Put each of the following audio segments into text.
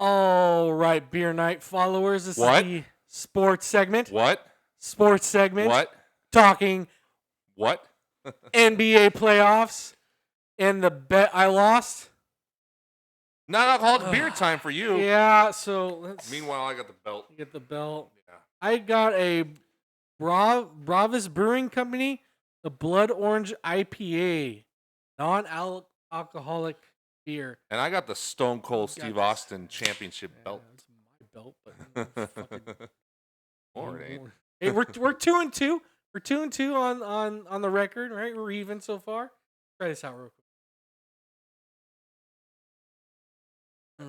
All right, Beer Night followers. This What? is the sports segment. What? Sports segment. What? Talking What? NBA playoffs and the bet I lost. Non-alcoholic beer time for you. Yeah, so let's Meanwhile, I got the belt. get the belt. Yeah. I got a Bravis Brewing Company, the Blood Orange IPA, non-alcoholic beer. And I got the Stone Cold Got Steve this. Austin championship belt. It's my belt, but fucking Or it ain't. Hey, we're 2-2. We're 2-2 on the record, right? We're even so far. Try this out real quick.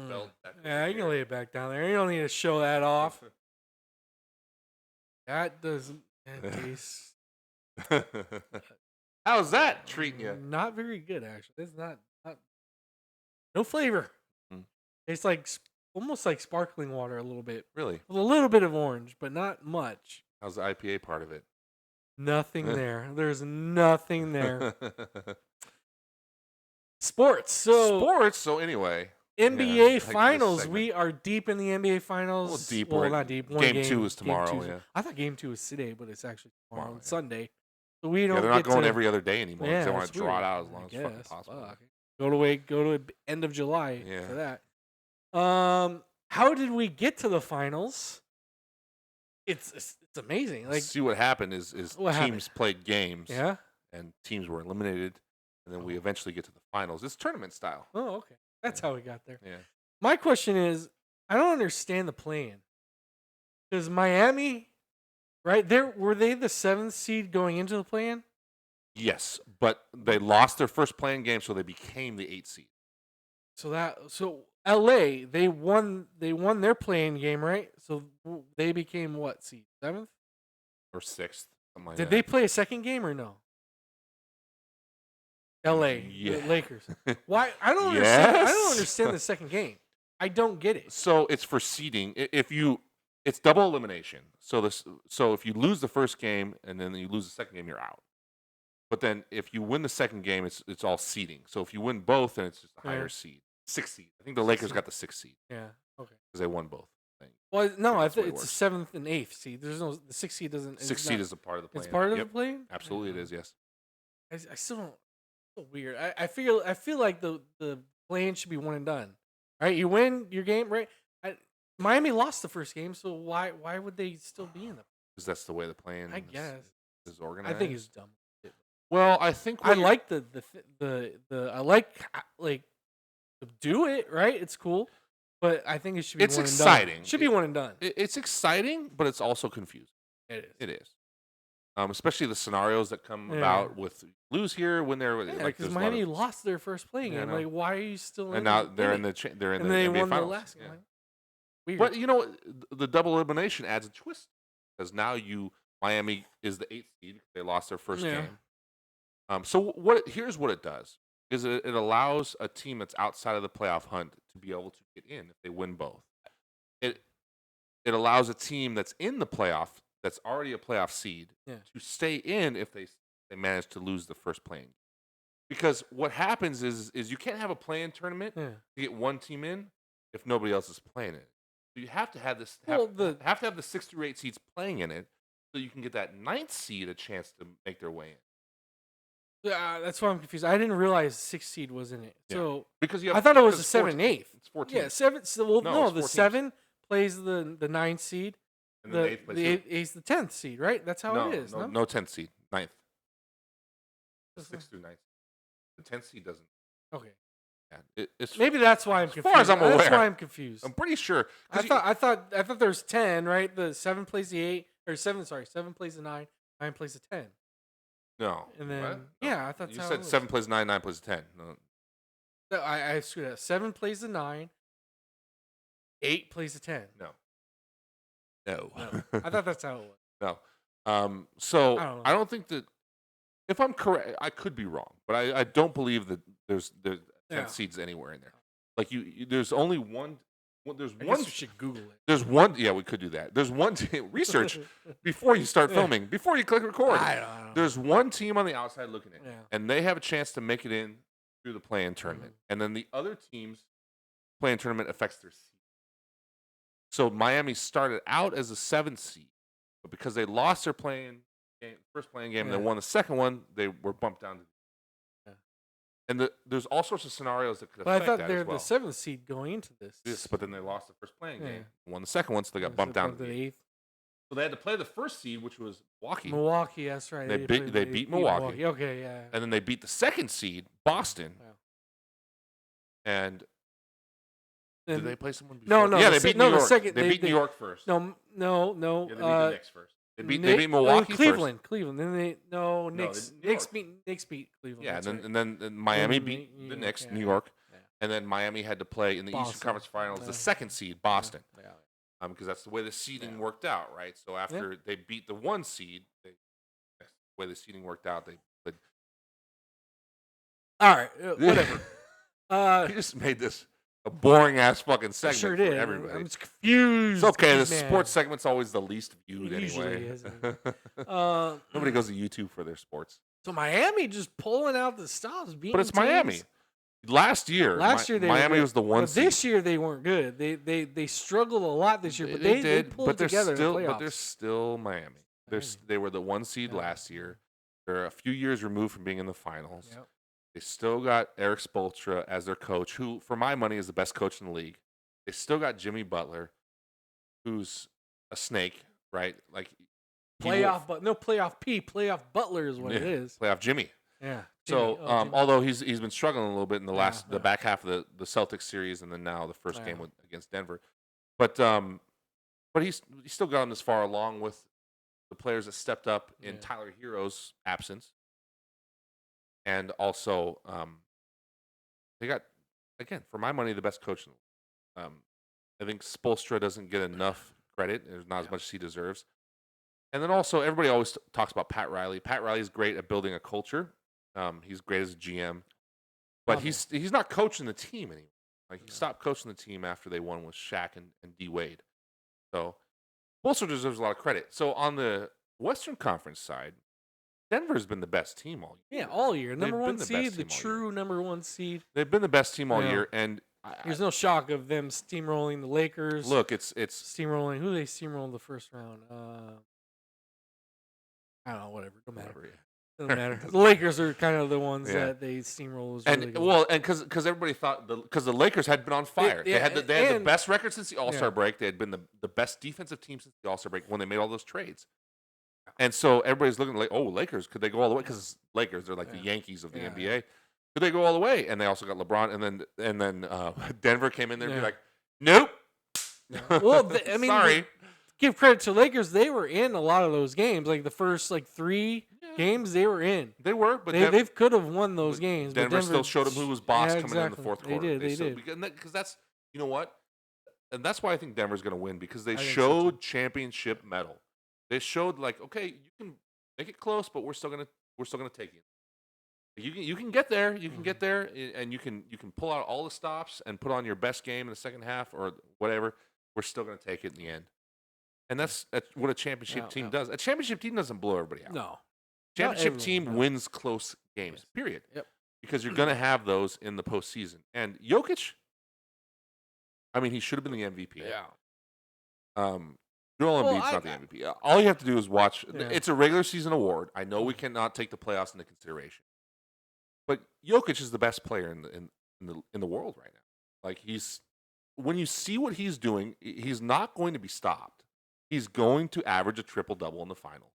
Belt back Yeah, over you can here. lay it back down there. You don't need to show that off. That doesn't taste How's that treating you? not very good, actually. It's not no flavor. Mm. It's like almost like sparkling water a little bit. Really? With a little bit of orange, but not much. How's the IPA part of it? Nothing there. There's nothing there. Sports. So Sports. So anyway, NBA like this Finals. segment. We are deep in the NBA Finals. Well, deep. Well, We're not deep. One game 2 is Game tomorrow. 2's Yeah. I thought game 2 was today, but it's actually tomorrow Tomorrow, on yeah. Sunday. So we don't. Yeah, they're not get going to, every other day anymore. 'Cause they want that's to draw weird. it out as long I as fucking guess. possible. Fuck. Go to end of July Yeah. for that. How did we get to the finals? It's amazing. Like, See what happened is What happened? teams played games yeah. and teams were eliminated, and then we eventually get to the finals. It's tournament style. Oh, okay. That's how we got there. Yeah. My question is, I don't understand the plan. Because Miami, right there, were they the 7th seed going into the plan? Yes, but they lost their first playing game, so they became the 8th seed. So LA, they won their playing game, right? So they became what seed? 7th? Or 6th. Something like Did that. they play a second game or no? LA, Yeah. the Lakers. Why? I don't understand. I don't Yes. understand the second game. I don't get it. So it's for seeding. It's double elimination. So if you lose the first game and then you lose the second game, you're out. But then if you win the second game, it's all seeding. So if you win both, then it's just a higher Yeah. seed, 6th seed. I think the Lakers got the 6th seed Yeah. Okay. because they won both. I think. Well, no, I that's the way think it it's the 7th and 8th seed. There's no the 6th seed doesn't. 6th seed is a part of the plan. It's part of Yep. the play. Absolutely, it is. Yes. I still don't. It's so weird. I feel like the plan should be one and done. Right? You win your game, right? Miami lost the first game, so why would they still be in the? Because that's the way the plan. I guess. is organized. I think it's dumb. Well, I think I like the I like to do it, right? It's cool, but I think it should be. It's one exciting. And done. Should be one and done. It's exciting, but it's also confusing. It is. It is. Especially the scenarios that come about with lose here when they're Yeah, like because there's a lot Miami of- lost their first playing Yeah, I game. know. Like, why are you still? and now they're it? in the they're in And the they NBA won finals. the last game. Yeah. Like, weird. But you know, the double elimination adds a twist because now Miami is the 8th seed. They lost their first Yeah. game. So here's what it does is it allows a team that's outside of the playoff hunt to be able to get in if they win both. It allows a team that's in the playoff that's already a playoff seed Yeah. to stay in if they manage to lose the first playing. Because what happens is you can't have a play-in tournament Yeah. to get one team in if nobody else is playing it. So you have to have this Well, have to have the 6 through 8 seeds playing in it so you can get that 9th seed a chance to make their way in. Yeah, that's why I'm confused. I didn't realize 6th seed was in it. Yeah. So Because I thought it was the because 7 and 8th. It's 14. Yeah, 7. So, well, No, no, it's the 4 7 plays the 9th seed. And then the 8th plays the who? 8th the 10th seed, right? That's how it is. No, No 10th seed, 9th. 6th through 9th. The 10th seed doesn't. Okay. Yeah, it's Maybe that's why I'm as confused. far as I'm That's aware. why I'm confused. I'm pretty sure. I thought there's 10, right? The 7 plays the 8 or 7. Sorry, 7 plays the 9. 9 plays the 10. No. And then What? yeah, I thought You that's how said it was. 7 plays 9, 9 plays 10. No. No, I screwed up. 7 plays the 9. 8 plays the 10. No. No, I thought that's how it was. No. So I don't know. I don't think that if I'm correct, I could be wrong, but I don't believe that there's 10 Yeah. seeds anywhere in there. Like there's only one. There's I one. guess we should Google it. There's one. Yeah, we could do that. There's one research before you start Yeah. filming, before you click record. I don't know. There's one team on the outside looking at it, Yeah. and they have a chance to make it in through the play-in tournament, and then the other team's play-in tournament affects their seed. So Miami started out as a 7th seed, but because they lost their first playing game, and then won the second one, they were bumped down. Yeah. And there's all sorts of scenarios that could But I affect thought that they're as well. the 7th seed going into this. Yes, but then they lost the first playing Yeah. game, won the second one, so they got bumped down to the 8th. 8th. So they had to play the first seed, which was Milwaukee. Milwaukee, that's right. They beat Milwaukee. Okay, yeah. And then they beat the second seed, Boston. Yeah. And did they play someone No, before? no. Yeah, they beat New York. They beat New York first. No. Yeah, they beat the Knicks first. They beat Milwaukee Cleveland. first. Cleveland. Then Knicks beat Cleveland. Yeah, that's and right. then Miami beat the Knicks, New York. Yeah. And then Miami had to play in the Eastern Conference Finals, the second seed, Boston. Yeah. Because that's the way the seeding worked out, right? So after they beat the 1 seed, the way the seeding worked out, they played. All right, whatever. You just made this a boring ass fucking segment sure for did. everybody. I'm just confused. It's okay. The sports segment's always the least viewed Usually anyway. is. Nobody goes to YouTube for their sports. So Miami just pulling out the stops, beating But it's teams. Miami. Last year, Miami was the 1 seed. This year they weren't good. They struggled a lot this year, but they pulled but together. But they're still Miami. They were the 1 seed last year. They're a few years removed from being in the finals. Yep. They still got Eric Spoelstra as their coach, who, for my money, is the best coach in the league. They still got Jimmy Butler, who's a snake, right? Like playoff Butler is what it is. Playoff Jimmy. Yeah. So, Jimmy. although he's been struggling a little bit in the back half of the Celtics series, and then now the first game against Denver, but he's still gotten this far, along with the players that stepped up in Tyler Hero's absence. And also, they got, again, for my money, the best coach. I think Spoelstra doesn't get enough credit. There's not as much as he deserves. And then also, everybody always talks about Pat Riley. Pat Riley is great at building a culture. He's great as a GM. But he's not coaching the team anymore. Like, he stopped coaching the team after they won with Shaq and D. Wade. So, Spoelstra deserves a lot of credit. So, on the Western Conference side, Denver's been the best team all year. Yeah, all year. Number They've 1 been seed, the true number 1 seed. They've been the best team all year, and there's no shock of them steamrolling the Lakers. Look, it's steamrolling. Who they steamrolled the first round? I don't know. Whatever. Don't matter. Doesn't matter. The Lakers are kind of the ones that they steamroll. Because everybody thought because the Lakers had been on fire. They had the best record since the All-Star break. They had been the best defensive team since the All-Star break when they made all those trades. And so everybody's looking like, oh, Lakers, could they go all the way? Because Lakers are like the Yankees of the NBA. Could they go all the way? And they also got LeBron, and then Denver came in there and be like, nope. Well, I mean, sorry. Give credit to Lakers; they were in a lot of those games. Like the first 3 games, they were in. They were, but they could have won those games. Denver still showed them who was boss coming in the fourth quarter. They did. Because that's, you know what, and that's why I think Denver's going to win, because they showed championship mettle. They showed okay, you can make it close, but we're still gonna take you. You can get there. You can get there, and you can pull out all the stops and put on your best game in the second half or whatever. We're still gonna take it in the end, and that's what a championship team does. A championship team doesn't blow everybody out. No, championship team wins close games. Period. Yep. Because you're gonna have those in the postseason. And Jokic, I mean, he should have been the MVP. Yeah. Joel Embiid's not the MVP. All you have to do is watch. It's a regular season award. I know we cannot take the playoffs into consideration, but Jokic is the best player in the world right now. Like, when you see what he's doing, he's not going to be stopped. He's going to average a triple-double in the final.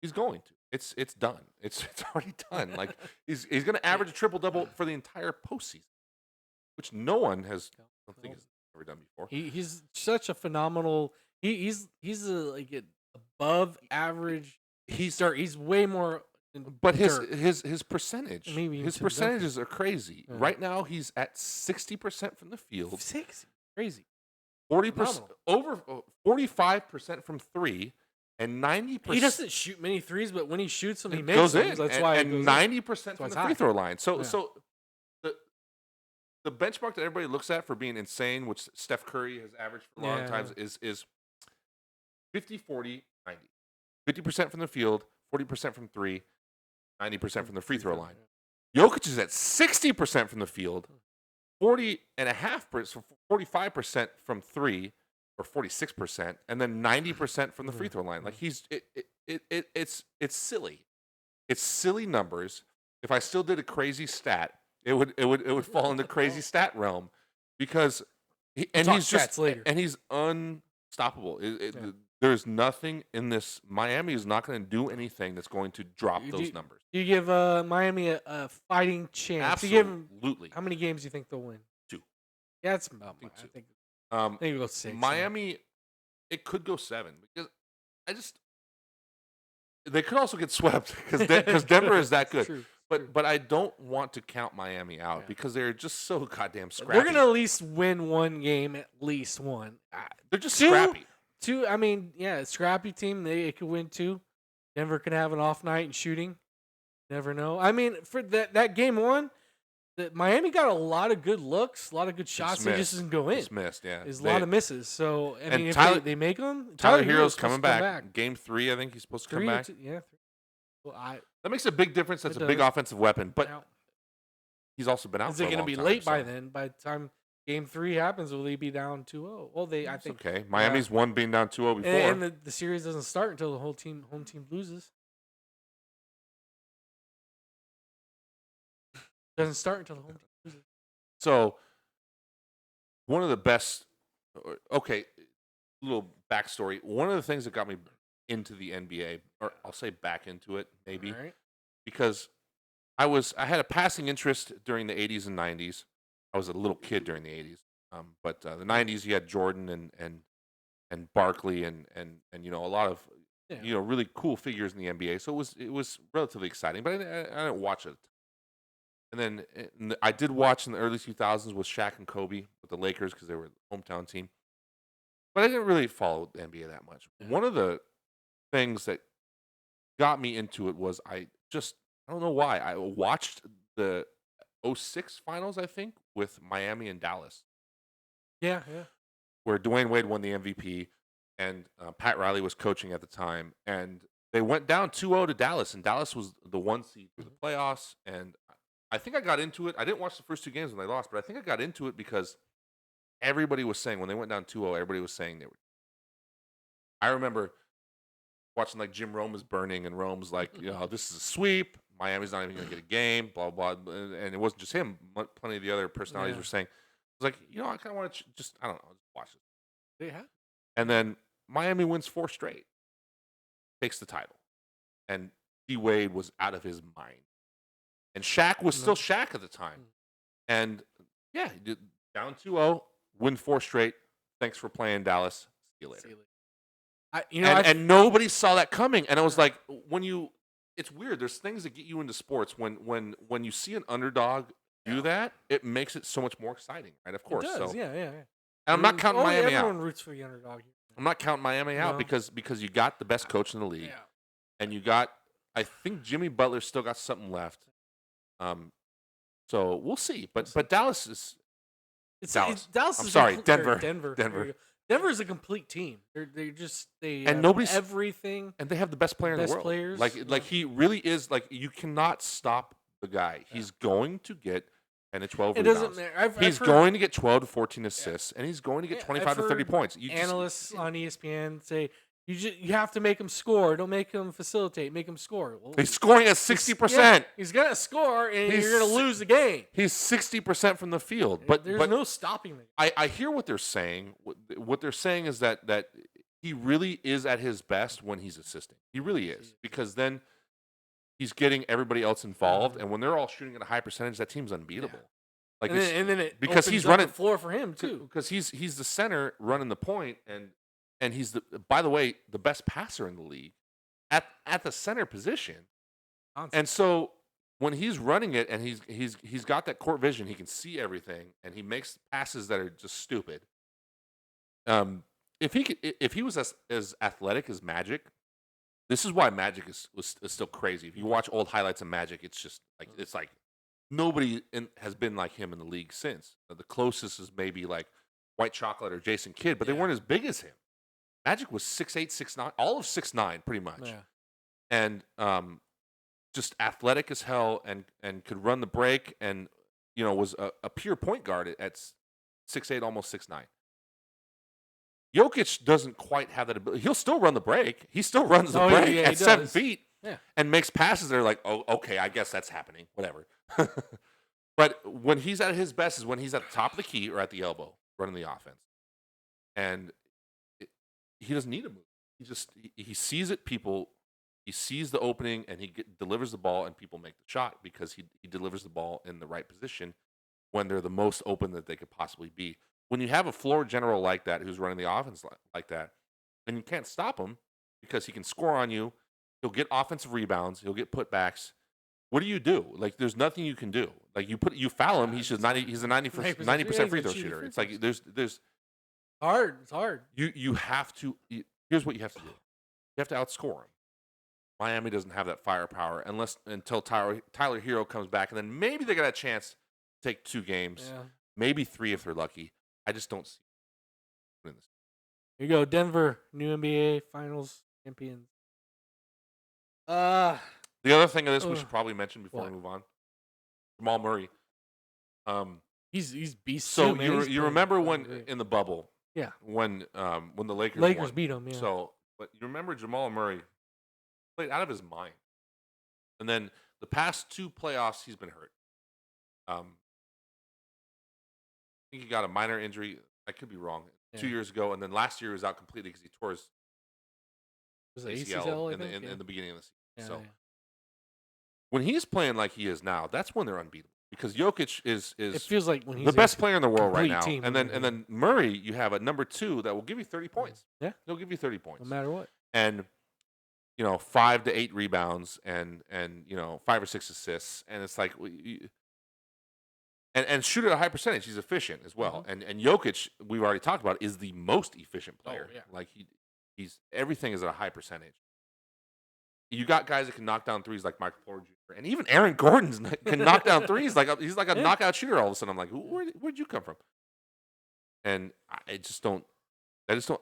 He's going to. It's done. It's already done. Like, he's going to average a triple-double for the entire postseason, which no one has, I don't think, has ever done before. He's such a phenomenal. He's an above average. He's way more. But his percentage, his percentages are crazy. Yeah. Right now, he's at 60% from the field. 60, crazy. 40%, over 45% from 3, and 90%. He doesn't shoot many threes, but when he shoots them, he makes goes them. in. That's why. And 90% from the free throw line. So the benchmark that everybody looks at for being insane, which Steph Curry has averaged for a long times, is 50, 40, 90. 50% from the field, 40% from 3, 90% from the free throw line. Jokic is at 60% from the field, 45% from 3, or 46%, and then 90% from the free Mhm, throw line. Like mhm. it's silly. It's silly numbers. If I still did a crazy stat, it would fall into crazy Well, stat realm because we'll talk he's just stats later. and he's unstoppable. Yeah. There's nothing in this. Miami is not going to do anything that's going to drop Do those numbers. you give Miami a fighting chance? You give them Absolutely. how many games do you think they'll win? 2. Yeah, that's about I think 2. I think we'll go 6. Yeah. Miami, it could go 7 because I just they could also get swept because Denver is that It's good. true. It's true. But I don't want to count Miami out Yeah. because they're just so goddamn They're scrappy. gonna at least win one game, at least one. They're just Two, scrappy. two. I mean, yeah, scrappy team. It could win 2. Denver could have an off night in shooting. Never know. I mean, for that game 1, Miami got a lot of good looks, a lot of good shots. They just doesn't go in. Just missed, yeah. There's a lot of misses. So I and mean, if Tyler- they make them, Tyler Hero's supposed coming to come back. Game 3, I think he's supposed to come 3 or back. 2, yeah. 3. Well, That makes a big difference. That's It a big does. offensive weapon. But now, he's also been out is for it a going to long be time, late by so then? By the time game 3 happens, will they be down 2-0? Well, I it's think. okay. Miami's won being down 2-0 before. And the series doesn't start until the home team loses. Doesn't start until the home team loses. So one of the best. Okay, little backstory. One of the things that got me into the NBA, or I'll say back into it, maybe, All right. because I had a passing interest during the 80s and 90s. I was a little kid during the 80s, but the 90s you had Jordan and Barkley and a lot of Yeah. really cool figures in the NBA. So it was relatively exciting, but I didn't watch it. And then I did watch in the early 2000s with Shaq and Kobe with the Lakers because they were the hometown team. But I didn't really follow the NBA that much. Yeah. One of the things that got me into it was I don't know why. I watched the 06 finals, I think, with Miami and Dallas, Yeah. where Dwayne Wade won the MVP and Pat Riley was coaching at the time. And they went down 2-0 to Dallas, and Dallas was the 1 seed through the playoffs. And I think I got into it. I didn't watch the first 2 games when they lost, but I think I got into it because everybody was saying when they went down 2-0, everybody was saying they were. I remember watching like Jim Rome is burning, and Rome's like, this is a sweep. Miami's not even going to get a game, blah, blah. And it wasn't just him. Plenty of the other personalities Yeah. were saying, I was like, I kind of want to just, I don't know, just watch it. Yeah. And then Miami wins 4 straight, takes the title. And D. Wade was out of his mind. And Shaq was still Shaq at the time. And yeah, he did down 2-0, win 4 straight. Thanks for playing, Dallas. See you later. And nobody saw that coming. And I was like, it's weird. There's things that get you into sports when you see an underdog do that, it makes it so much more exciting, right? Of course. It does. So, yeah. and I'm not counting Miami everyone out. roots for the underdog here. I'm not counting Miami out No. because you got the best coach in the league, and you got. I think Jimmy Butler still got something left. So we'll see. But Dallas is. Dallas. Dallas I'm is sorry, Denver. Denver. Denver is a complete team. They And have nobody's- everything. And they have the best player in the Best world. players, Like he really is. Like you cannot stop the guy. He's going to get 10 to 12 It rebounds. doesn't matter. He's going to get 12 to 14 assists, and he's going to get 25 to 30 points. Analysts on ESPN say you have to make him score. Don't make him facilitate. Make him score. Well, He's scoring at 60%. He's gonna score, and He's you're gonna lose the game. He's 60% from the field. But There's no stopping him. I hear what they're saying. What they're saying is that he really is at his best when he's assisting. He really is, because then he's getting everybody else involved, and when they're all shooting at a high percentage, that team's unbeatable. Like And then it because opens he's up running the floor for him too. because he's the center running the point, and he's by the way, the best passer in the league at the center position. And so when he's running it and he's got that court vision, he can see everything, and he makes passes that are just stupid. If he was as athletic as Magic, this is why Magic is still crazy. If you watch old highlights of Magic, it's just like nobody has been like him in the league since. The closest is maybe like White Chocolate or Jason Kidd, but they weren't as big as him. Magic was 6'8", 6'9", all of 6'9", pretty much, and just athletic as hell, and could run the break, and was a pure point guard at 6'8", almost 6'9". Jokic doesn't quite have that ability. He'll still run the break. He still runs the Oh, break yeah, at he 7 does. feet Yeah. and makes passes that are like, oh, okay, I guess that's happening. Whatever. But when he's at his best is when he's at the top of the key or at the elbow running the offense. And he doesn't need to move. He sees it, he sees the opening and delivers the ball and people make the shot because he delivers the ball in the right position when they're the most open that they could possibly be. When you have a floor general like that who's running the offense like that, and you can't stop him because he can score on you, he'll get offensive rebounds, he'll get putbacks. What do you do? Like, there's nothing you can do. Like, you foul him, he's a 90% free throw shooter. It's like there's hard. It's hard. you have to. Here's what you have to do. You have to outscore him. Miami doesn't have that firepower until Tyler Hero comes back, and then maybe they got a chance to take 2 games, maybe 3 if they're lucky. I just don't see it. Here you go, Denver, new NBA Finals champions. The other thing of this we should probably mention before we move on: Jamal Murray. He's beast. So too, you remember when in the bubble? Yeah. When the Lakers won. beat him. Yeah. So, but you remember Jamal Murray played out of his mind, and then the past 2 playoffs he's been hurt. I think he got a minor injury. I could be wrong. 2 years ago, and then last year he was out completely because he tore his ACL in the beginning of the season. So when he's playing like he is now, that's when they're unbeatable because Jokic is it feels like when he's the best player in the world right now. Team, and then Murray, you have a number 2 that will give you 30 points. Yeah, he'll give you 30 points no matter what. And 5 to 8 rebounds and 5 or 6 assists, and it's like and shoot at a high percentage. He's efficient as well. And Jokic, we've already talked about, is the most efficient player. Oh, yeah. Like he's everything is at a high percentage. You got guys that can knock down threes like Michael Porter Jr. and even Aaron Gordon can knock down threes. Like he's like a knockout shooter. All of a sudden, I'm like, where'd you come from? And I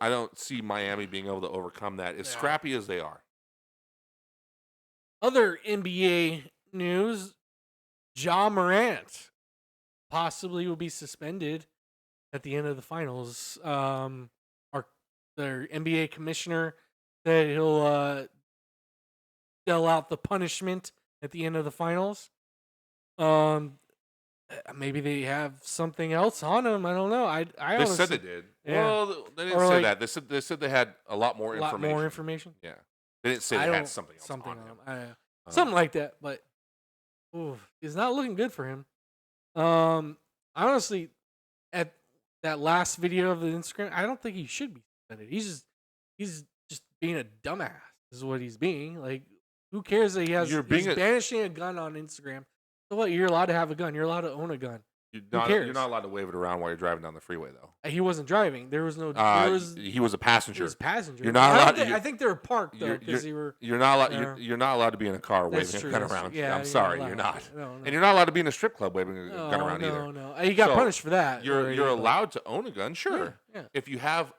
don't see Miami being able to overcome that as scrappy as they are. Other NBA news: Ja Morant possibly will be suspended at the end of the finals. Their NBA commissioner said he'll spell out the punishment at the end of the finals. Maybe they have something else on him. I don't know. I they honestly, said they did. Yeah. Well, they didn't say that. They said they had a lot more information. Yeah, they didn't say they had something else on him. Something like that. But it's not looking good for him. Honestly, at that last video of the Instagram, I don't think he should be suspended. He's just being a dumbass. Is what he's being. Like, who cares that he's banishing a gun on Instagram? So what? You're allowed to have a gun. You're allowed to own a gun. You're not allowed to wave it around while you're driving down the freeway, though. He wasn't driving. There was no. He was a passenger. He was a passenger. You're not allowed. I think they were parked though because you're not allowed. You're not allowed to be in a car waving a gun around. Yeah, I'm sorry, you're not. No. And you're not allowed to be in a strip club waving a gun around either. No. He got punished for that. You're allowed to own a gun, sure. Yeah. If you have,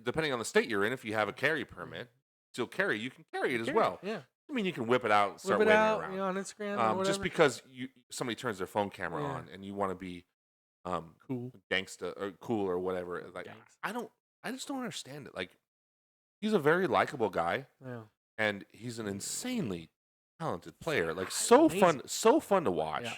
depending on the state you're in, if you have a carry permit, still carry. You can carry it as well. Yeah. I mean, you can whip it out and start waving it around. On Instagram or whatever. Just because somebody turns their phone camera on and you want to be cool, gangsta or cool or whatever. Like I just don't understand it. Like, he's a very likable guy, and he's an insanely talented player. Like, so fun to watch. Yeah.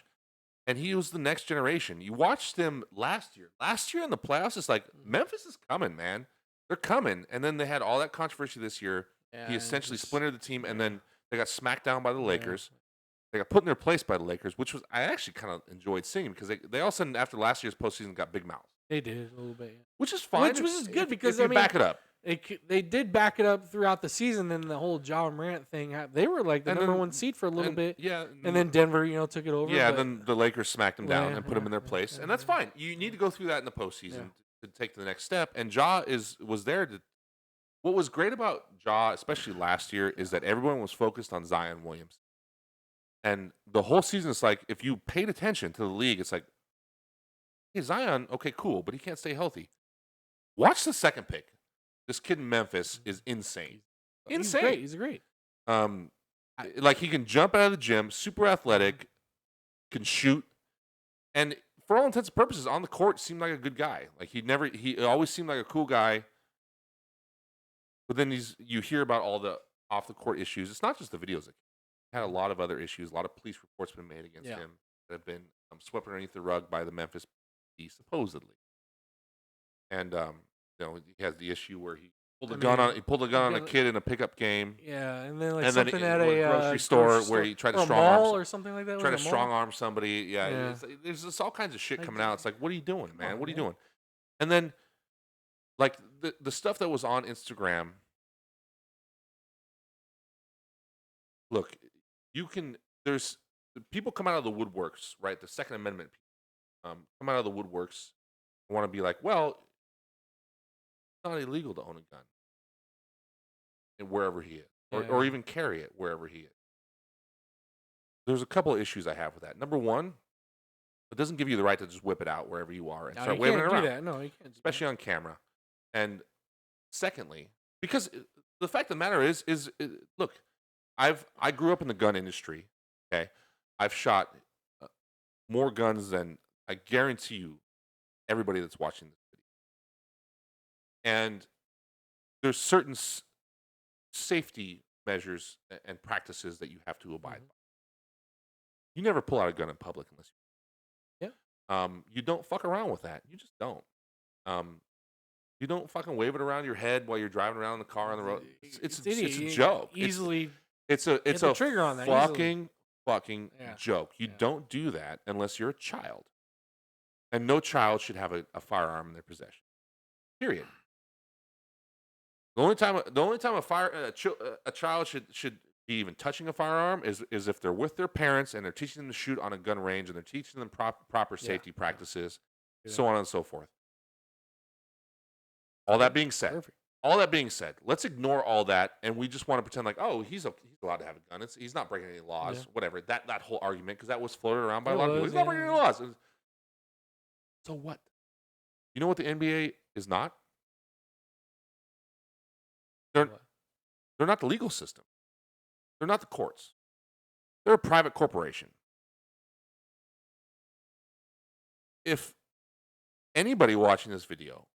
And he was the next generation. You watched them last year. Last year in the playoffs, it's like Memphis is coming, man. They're coming. And then they had all that controversy this year. Yeah, he essentially splintered the team, and then they got smacked down by the Lakers. They got put in their place by the Lakers, which was I actually kind of enjoyed seeing because they all of a sudden after last year's postseason got big mouths. They did a little bit, which is fine. Which is good because if you back it up. They did back it up throughout the season. Then the whole Ja Morant thing, they were like the number 1 seed for a little bit. Yeah, and then Denver, took it over. Yeah, then the Lakers smacked them down and put them in their place, and that's fine. You need to go through that in the postseason to take the next step. And Ja was there to. What was great about Ja, especially last year, is that everyone was focused on Zion Williams. And the whole season, it's like, if you paid attention to the league, it's like, hey, Zion, okay, cool, but he can't stay healthy. Watch the second pick. This kid in Memphis is insane. Insane. He's great. Like, he can jump out of the gym, super athletic, can shoot, and for all intents and purposes, on the court, seemed like a good guy. Like, he always seemed like a cool guy. But then you hear about all the off the court issues. It's not just the videos. It had a lot of other issues. A lot of police reports been made against Yeah. him that have been swept underneath the rug by the Memphis police, supposedly. And he has the issue where he pulled a I gun on mean, he pulled a gun on a kid in a pickup game, yeah, and then like and then something at or a grocery store where he tried to or a strong arm mall or something like that. try to Was it a strong mall? arm somebody. Yeah, Yeah. there's just all kinds of shit Like, coming out. It's like, what are you doing, come man? on, What are you man. doing? And then, like the stuff that was on Instagram. Look, you can. There's people come out of the woodworks, right? The Second Amendment come out of the woodworks and want to be like, well, it's not illegal to own a gun and wherever he is, or Yeah. even carry it wherever he is. There's a couple of issues I have with that. Number one, it doesn't give you the right to just whip it out wherever you are and No, start you waving it can't do around, that. No, you can't do especially on camera. And secondly, because the fact of the matter is, look, I grew up in the gun industry. Okay, I've shot more guns than I guarantee you everybody that's watching this video. And there's certain safety measures and practices that you have to abide Mhm. by. You never pull out a gun in public unless Yeah. you don't fuck around with that. You just don't. Um, you don't fucking wave it around your head while you're driving around in the car on the road. It's a You joke. easily It's hit a the trigger on that easily. fucking Yeah. joke. You Yeah. don't do that unless you're a child, and no child should have a firearm in their possession. Period. The only time a child should be even touching a firearm is if they're with their parents and they're teaching them to shoot on a gun range and they're teaching them proper Yeah. safety practices, Yeah. so on and so forth. All that being said, Perfect. let's ignore all that and we just want to pretend like, oh, he's allowed to have a gun. He's not breaking any laws, Yeah. whatever. That whole argument, because that was floated around by a It lot of people. was, He's not breaking yeah. any laws. So what? You know what the NBA is not? They're What? they're not the legal system. They're not the courts. They're a private corporation. If anybody watching this video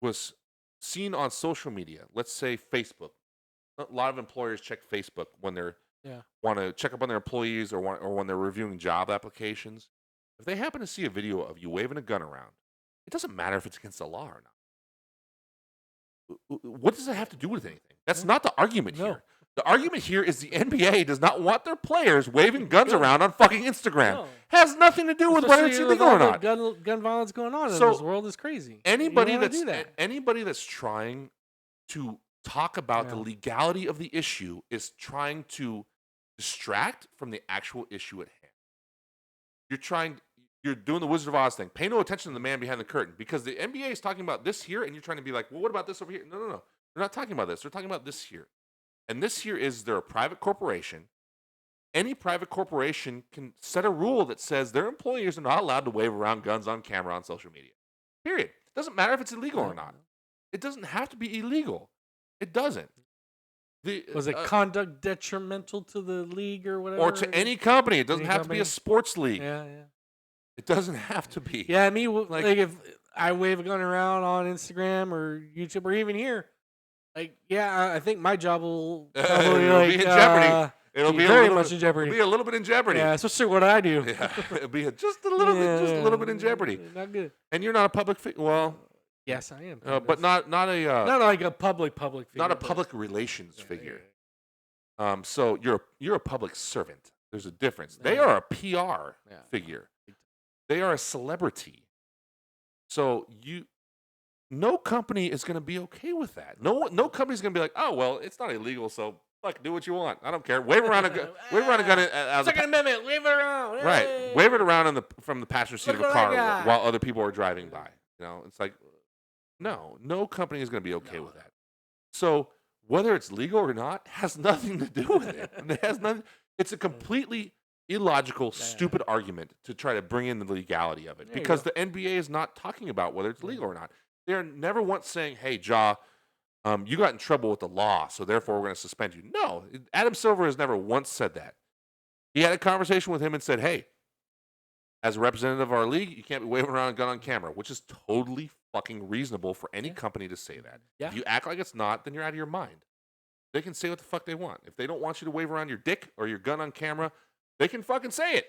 was seen on social media, let's say Facebook. A lot of employers check Facebook when they're Yeah. want to check up on their employees or when they're reviewing job applications. If they happen to see a video of you waving a gun around, it doesn't matter if it's against the law or not. What does it have to do with anything? That's not the argument No. here. The argument here is the NBA does not want their players waving guns around on fucking Instagram. No. Has nothing to do with whether it's Especially with illegal all or the not. gun violence going on So, in this world is crazy. You Anybody don't wanna do that's that. anybody that's trying to talk about the Yeah. legality of the issue is trying to distract from the actual issue at hand. You're doing the Wizard of Oz thing. Pay no attention to the man behind the curtain because the NBA is talking about this here, and you're trying to be like, well, what about this over here? No. They're not talking about this. They're talking about this here. And this here is they're a private corporation. Any private corporation can set a rule that says their employees are not allowed to wave around guns on camera on social media. Period. It doesn't matter if it's illegal or not. It doesn't have to be illegal. It doesn't. Was it conduct detrimental to the league or whatever? or to any company? It doesn't Any have to be a company? sports league. Yeah. It doesn't have to be. Yeah, me Like- like if I wave a gun around on Instagram or YouTube or even here, like I think my job will probably It'll be in jeopardy. It'll be very a little, much in jeopardy. It'll be a little bit in jeopardy. Yeah, especially what I do. Yeah, it'll be just a little bit in jeopardy. Not good. And you're not a public figure. Well, Yes, I am. but not a not like a public figure. not a but- public relations Yeah, figure. yeah. So you're a public servant. There's a difference. They Yeah. are a PR Yeah. figure. They are a celebrity. So no company is going to be okay with that. No company is going to be like, oh well, it's not illegal, so fuck, do what you want. I don't care. Wave around a gun. Wave around a gun as a Second Amendment, wave it around. right. Hey! Wave it around from the passenger seat Look of a what I car got. while other people are driving by. It's like, no company is going to be okay with that. So whether it's legal or not has nothing to do with it. And it has nothing. It's a completely illogical, stupid argument to try to bring in the legality of it There you because go. the NBA is not talking about whether it's legal or not. They're never once saying, "Hey, Ja, you got in trouble with the law, so therefore we're going to suspend you." No, Adam Silver has never once said that. He had a conversation with him and said, "Hey, as a representative of our league, you can't be waving around a gun on camera, which is totally fucking reasonable for any company to say that. Yeah. If you act like it's not, then you're out of your mind. They can say what the fuck they want. If they don't want you to wave around your dick or your gun on camera, they can fucking say it.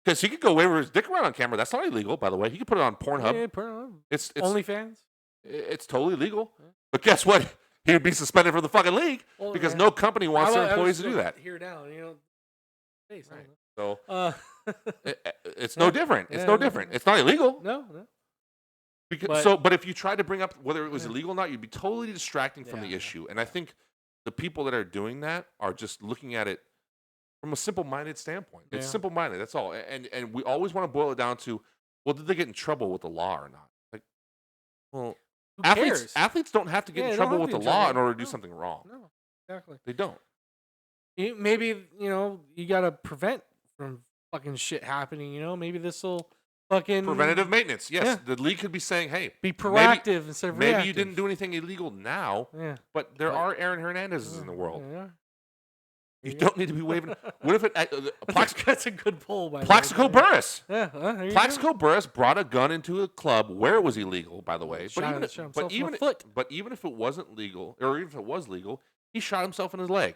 Because he could go wave his dick around on camera. That's not illegal, by the way. He could put it on Pornhub. Yeah, Pornhub. It's OnlyFans. It's totally legal. Yeah. But guess what? He would be suspended from the fucking league because no company wants their employees to do that. Here down, face, right. So it's yeah. no different. It's no different. It's not illegal. No. Because, but if you tried to bring up whether it was illegal or not, you'd be totally distracting from the issue. And I think the people that are doing that are just looking at it from a simple-minded standpoint. It's simple-minded. That's all. And we always want to boil it down to, well, did they get in trouble with the law or not? Like, well, athletes don't have to get in trouble with the law in order to do something wrong. No, exactly. They don't. Maybe you got to prevent from fucking shit happening. Maybe this will fucking preventative maintenance. Yes, the league could be saying, "Hey, be proactive instead of reactive. Maybe you didn't do anything illegal now, but there are Aaron Hernandezes in the world. Yeah. You don't need to be waving. What if it? That's a good poll. Plaxico Burress. Yeah, Plaxico Burress brought a gun into a club where it was illegal, by the way. But even if it wasn't legal, or even if it was legal, he shot himself in his leg.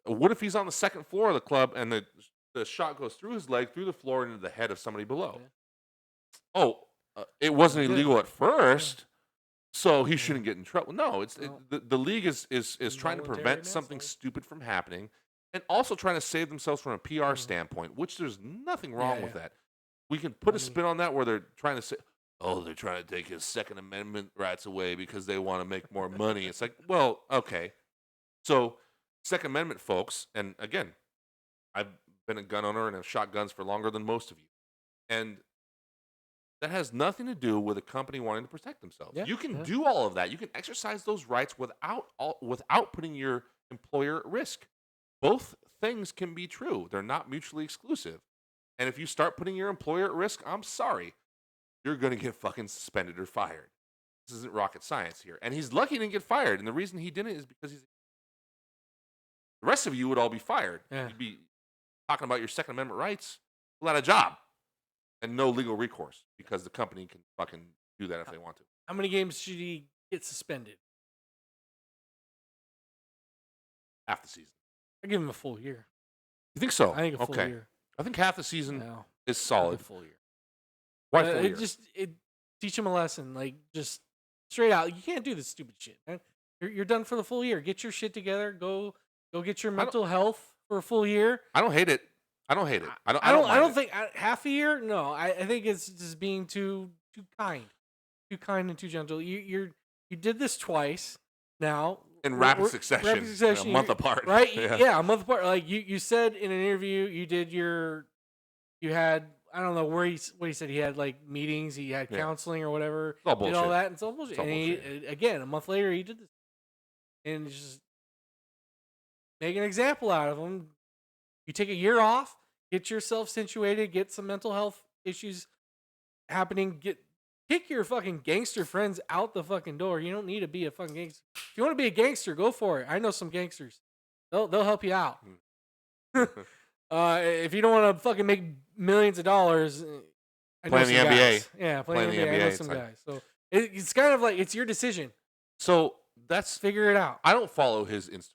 What if he's on the second floor of the club and the shot goes through his leg, through the floor, into the head of somebody below? Yeah. It wasn't illegal at first. So he shouldn't get in trouble. No, the league is trying to prevent something stupid from happening, and also trying to save themselves from a PR standpoint, which there's nothing wrong with that. We can put a spin on that where they're trying to say, they're trying to take his Second Amendment rights away because they want to make more money. It's like, well, okay. So Second Amendment folks, and again, I've been a gun owner and have shot guns for longer than most of you. And that has nothing to do with a company wanting to protect themselves. Yeah, you can do all of that. You can exercise those rights without putting your employer at risk. Both things can be true. They're not mutually exclusive. And if you start putting your employer at risk, I'm sorry, you're going to get fucking suspended or fired. This isn't rocket science here. And he's lucky he didn't get fired. And the reason he didn't is because the rest of you would all be fired. Yeah. You'd be talking about your Second Amendment rights without a job. And no legal recourse because the company can fucking do that if they want to. How many games should he get suspended? Half the season. I give him a full year. You think so? I think a full year. I think half the season is solid. A full year. Why full year? Teach him a lesson. Like, just straight out. You can't do this stupid shit, man. You're done for the full year. Get your shit together. Go get your mental health for a full year. I don't hate it. I don't think half a year. No, I think it's just being too kind and too gentle. You did this twice now in rapid succession, a month apart, right? Yeah, a month apart. Like you said in an interview, you had I don't know what he said. He had like meetings, he had counseling or whatever, it's all bullshit. And all that. And it's all bullshit. Again, a month later, he did this, and just make an example out of him. You take a year off, get yourself situated, get some mental health issues happening, kick your fucking gangster friends out the fucking door. You don't need to be a fucking gangster. If you want to be a gangster, go for it. I know some gangsters. They'll help you out. If you don't want to fucking make millions of dollars, playing the NBA. Guys. Yeah, playing the NBA. I know some guys. So it's kind of like it's your decision. So figure it out. I don't follow his Instagram.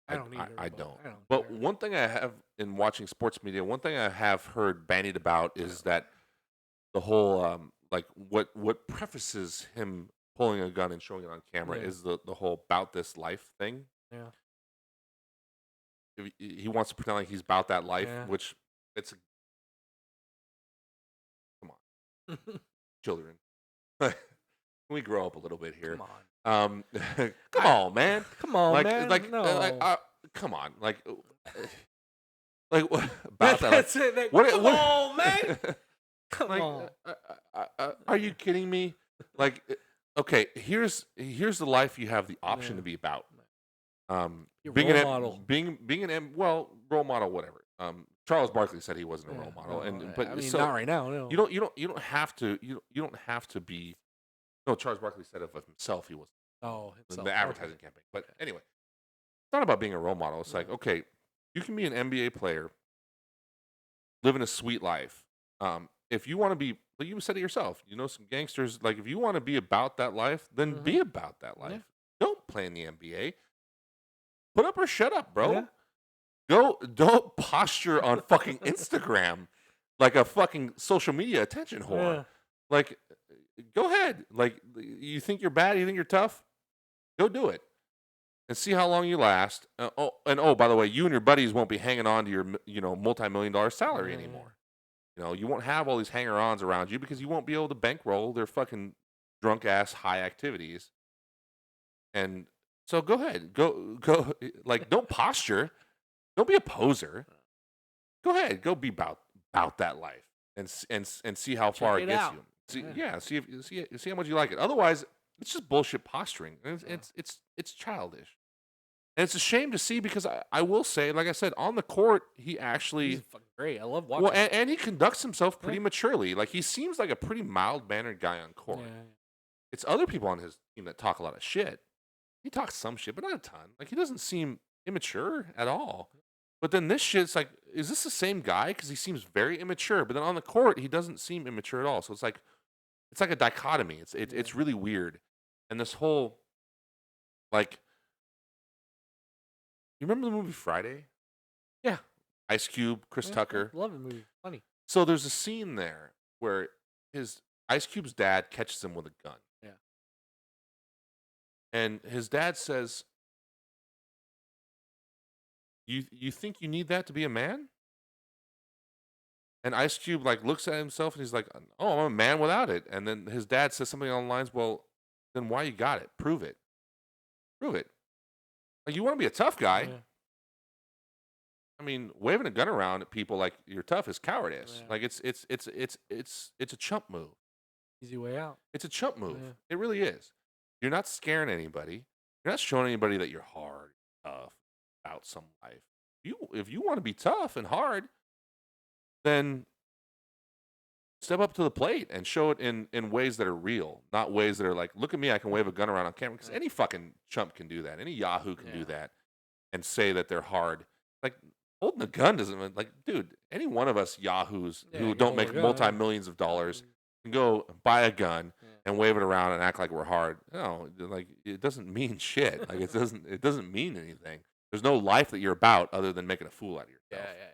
I don't either. I don't. But one thing I have in watching sports media, one thing I have heard bandied about is that the whole like what prefaces him pulling a gun and showing it on camera is the whole about this life thing. Yeah. He wants to pretend like he's about that life, which come on, children. Can we grow up a little bit here? Come on. Come on, man. Come on, man. Come on, like what about that? That's it. Come on, man. Come on. Are you kidding me? Like, okay, here's the life you have the option to be about. Being role model. Role model, whatever. Charles Barkley said he wasn't a role model, not right now. No. You don't have to. You don't have to be. No, Charles Barkley said of himself he wasn't. Oh, himself. The advertising campaign. But anyway, it's not about being a role model. It's like, okay, you can be an NBA player living a sweet life. If you want to be, like you said it yourself, some gangsters, like if you want to be about that life, then be about that Yeah. life. Don't play in the NBA. Put up or shut up, bro. Yeah. Don't posture on fucking Instagram like a fucking social media attention whore. Yeah. Like, go ahead. Like, you think you're bad? You think you're tough? Go do it and see how long you last. By the way, you and your buddies won't be hanging on to your multi-million-dollar salary anymore. You won't have all these hanger-ons around you because you won't be able to bankroll their fucking drunk-ass high activities. And so go ahead. Go, like, don't posture. Don't be a poser. Go ahead. Go be about that life and see how far it gets you. See how much you like it. Otherwise, it's just bullshit posturing. And it's childish. And it's a shame to see because I will say, like I said, on the court, he actually He's fucking great. I love watching. well, and he conducts himself pretty maturely. Like he seems like a pretty mild-mannered guy on court. Yeah. It's other people on his team that talk a lot of shit. He talks some shit, but not a ton. Like he doesn't seem immature at all. But then this shit's like, is this the same guy? Because he seems very immature. But then on the court, he doesn't seem immature at all. So it's like a dichotomy. It's really weird. And this whole like, you remember the movie Friday? Yeah. Ice Cube, Chris Tucker. Love the movie. Funny. So there's a scene there where his Ice Cube's dad catches him with a gun. Yeah. And his dad says, You think you need that to be a man? And Ice Cube like looks at himself and he's like, oh, I'm a man without it. And then his dad says something along the lines, well, then why you got it? Prove it. Prove it. Like you want to be a tough guy. Yeah. I mean, waving a gun around at people like you're tough is cowardice. Yeah. Like it's a chump move. Easy way out. It's a chump move. Yeah. It really is. You're not scaring anybody. You're not showing anybody that you're hard, tough, about some life. If you want to be tough and hard, then step up to the plate and show it in ways that are real, not ways that are like, look at me, I can wave a gun around on camera. Because any fucking chump can do that. Any Yahoo can do that and say that they're hard. Like, holding a gun doesn't, like, dude, any one of us Yahoos who don't make multi-millions of dollars can go buy a gun and wave it around and act like we're hard. No, like, it doesn't mean shit. Like, it doesn't mean anything. There's no life that you're about other than making a fool out of yourself. Yeah.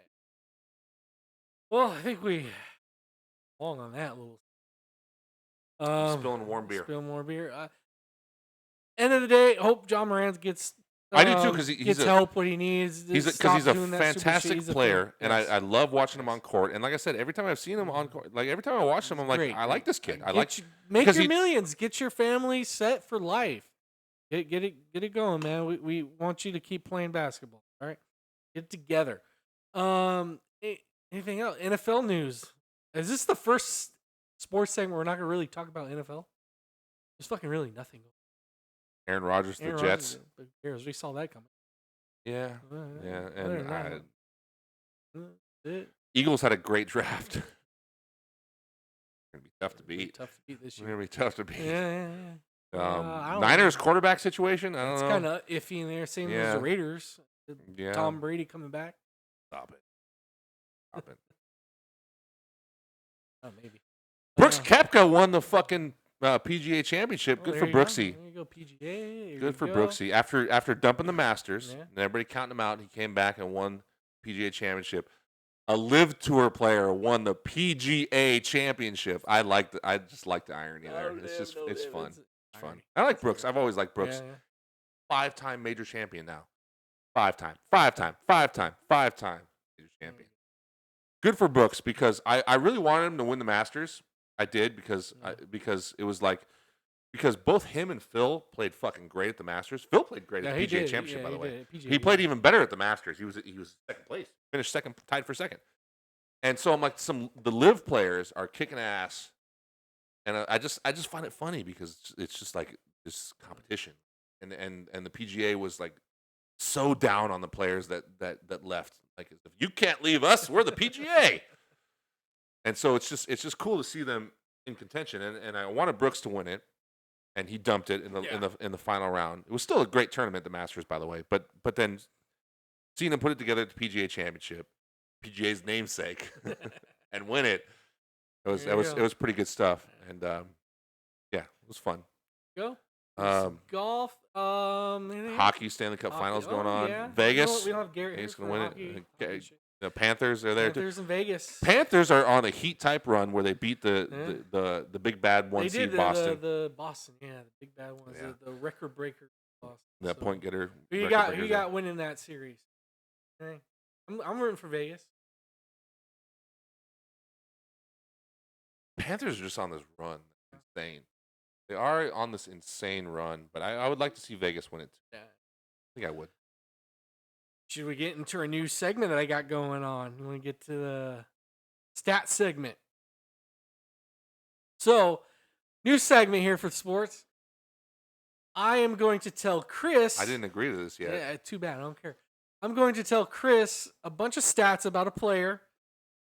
Well, I think we long on that little. Spilling warm beer. Spilling more beer. End of the day, hope Ja Morant gets. I do too because gets help what he needs. He's a fantastic player, and I love watching him on court. And like I said, every time I've seen him on court, like every time I watch him, I'm like, I like this kid. Make your millions. Get your family set for life. Get it going, man. We want you to keep playing basketball. All right, get it together. Anything else? NFL news. Is this the first sports segment we're not gonna really talk about NFL? There's fucking really nothing. Aaron Rodgers, the Jets. We saw that coming. Yeah, and Eagles had a great draft. Gonna be tough to beat. Tough to beat this year. Gonna be tough to beat. Yeah. Niners quarterback situation. I don't know. It's kind of iffy in there. Same as the Raiders. Yeah. Tom Brady coming back. Stop it. Oh, maybe. Brooks Koepka won the fucking PGA Championship. Good for Brooksy. There you go, PGA. Good for Brooksy. After dumping the Masters, and everybody counting him out, he came back and won PGA Championship. A Live Tour player won the PGA Championship. I just like the irony there. It's fun. It's fun. I like Brooks. I've always liked Brooks. Yeah. 5-time major champion now. 5-time major champion. Good for Brooks because I really wanted him to win the Masters. I did because it was like because both him and Phil played fucking great at the Masters. Phil played great at the PGA Championship, by the way. He played even better at the Masters. He was second place, finished second, tied for second. And so I'm like, the Live players are kicking ass, and I just find it funny because it's just like this competition, and the PGA was like so down on the players that left. Like, if you can't leave us, we're the PGA. And so it's just cool to see them in contention. And I wanted Brooks to win it, and he dumped it in the final round. It was still a great tournament, the Masters, by the way. But then seeing him put it together at the PGA Championship, PGA's namesake and win it. It There you go. was pretty good stuff, and yeah, it was fun. Go. Um, Golf. Anything else? Hockey Stanley Cup Hockey. Finals Oh, going on. yeah. Vegas. We don't have Garrett here Vegas for gonna win hockey. it. Hockey Okay. shit. The Panthers are there too. Panthers in Vegas. Panthers are on a heat type run where they beat the big bad one They seed did Boston. The Boston, yeah, the big bad ones, Yeah. the record breaker. Boston. That point getter. Who you got winning that series? Okay. I'm rooting for Vegas. Panthers are just on this run. Insane. They are on this insane run, but I would like to see Vegas win it. Yeah. I think I would. Should we get into a new segment that I got going on? You want to get to the stat segment? So, new segment here for sports. I am going to tell Chris. I didn't agree to this yet. Yeah, too bad. I don't care. I'm going to tell Chris a bunch of stats about a player.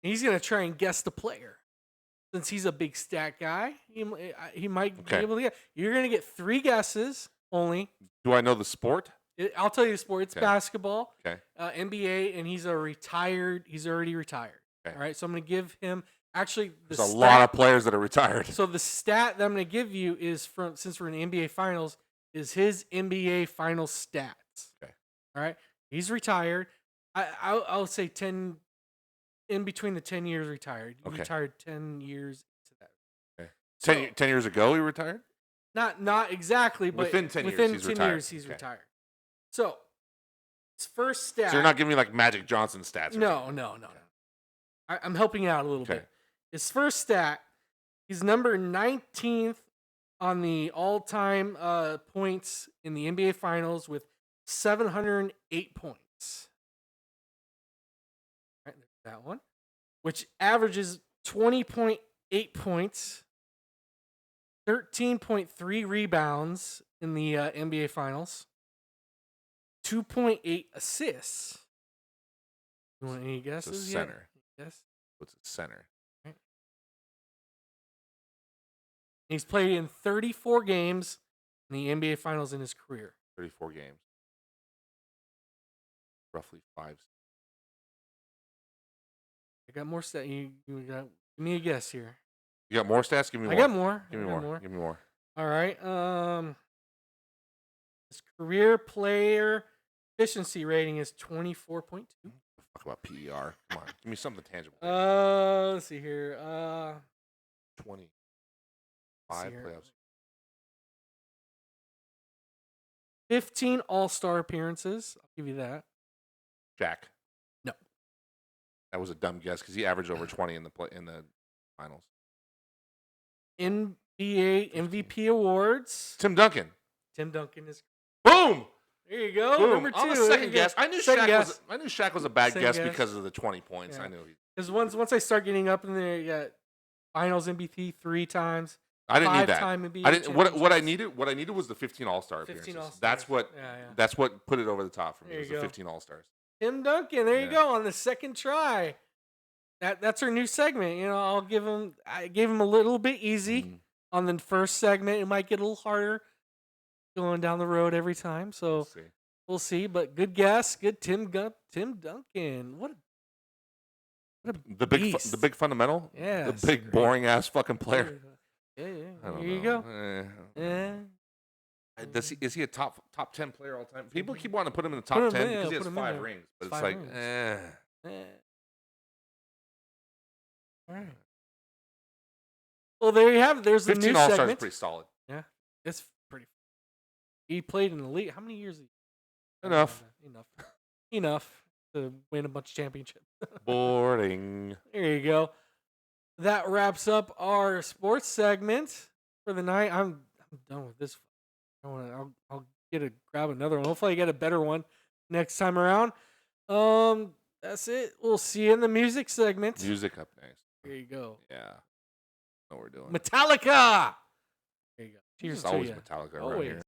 And he's going to try and guess the player. Since he's a big stat guy, he might be able to get. You're going to get 3 guesses only. Do I know the sport? I'll tell you the sport. It's basketball. Okay. NBA, and he's already retired. Okay. All right. So I'm going to give him. Actually, there's a lot of players that are retired. So the stat that I'm going to give you is from, since we're in the NBA Finals, is his NBA Finals stats. Okay. All right. He's retired. I'll say 10. In between the 10 years retired. He retired 10 years into that. Okay. 10 years ago he retired? Not exactly, but within 10 years he's retired. So, his first stat. So you're not giving me like Magic Johnson stats? No. I'm helping you out a little bit. His first stat, he's number 19th on the all-time points in the NBA Finals with 708 points. All right, there's that one, which averages 20.8 points, 13.3 rebounds in the NBA Finals, 2.8 assists. You want any guesses? It's a center. Yes. What's a center? Right. He's played in 34 games in the NBA Finals in his career. 34 games. Roughly 5. I got more stats. You got. Give me a guess here. You got more stats? Give me more. I got more. Give me more. Give me more. All right. His career player efficiency rating is 24.2. Fuck about PER. Come on. Give me something tangible. Let's see here. 25 playoffs. 15 All-Star appearances. I'll give you that. Jack. No. That was a dumb guess because he averaged over 20 in the finals. NBA MVP awards. Tim Duncan. Tim Duncan is. Boom. There you go. Boom. Number 2. On the second guess. I knew Shaq was a bad Second guess guess. because of the 20 points. Yeah. I knew Because once I start getting up in there, you got Finals MVP 3 times. I didn't need that. 5-time NBA I didn't. What I championships. needed was the 15 All-Star appearances. 15 All-Stars. That's what. Yeah. That's what put it over the top for me. There Was you the go. 15 All-Stars. Tim Duncan, there you go on the second try. That's our new segment. You know, I gave him a little bit easy on the first segment. It might get a little harder going down the road every time. So we'll see. But good guess, good Tim Duncan. What a the big fundamental. Yeah, the big boring ass fucking player. Yeah. I don't Here you know. go. Yeah. Is he a top 10 player all time? People keep wanting to put him in the top Put him 10 in, because he put has him in 5 there. rings. But It's it's 5 like, rings. All right. Well, there you have it. There's the 15 new All-Stars is segment. pretty solid. Yeah, it's pretty. He played in the league. How many years? Enough. Enough to win a bunch of championships. Boring. There you go. That wraps up our sports segment for the night. I'm done with this. I'll grab another one. Hopefully, I get a better one next time around. That's it. We'll see you in the music segment. Music up next. Here you go. Yeah. Know what we're doing. Metallica. There you go. Cheers It's to always you. Metallica around Always. here.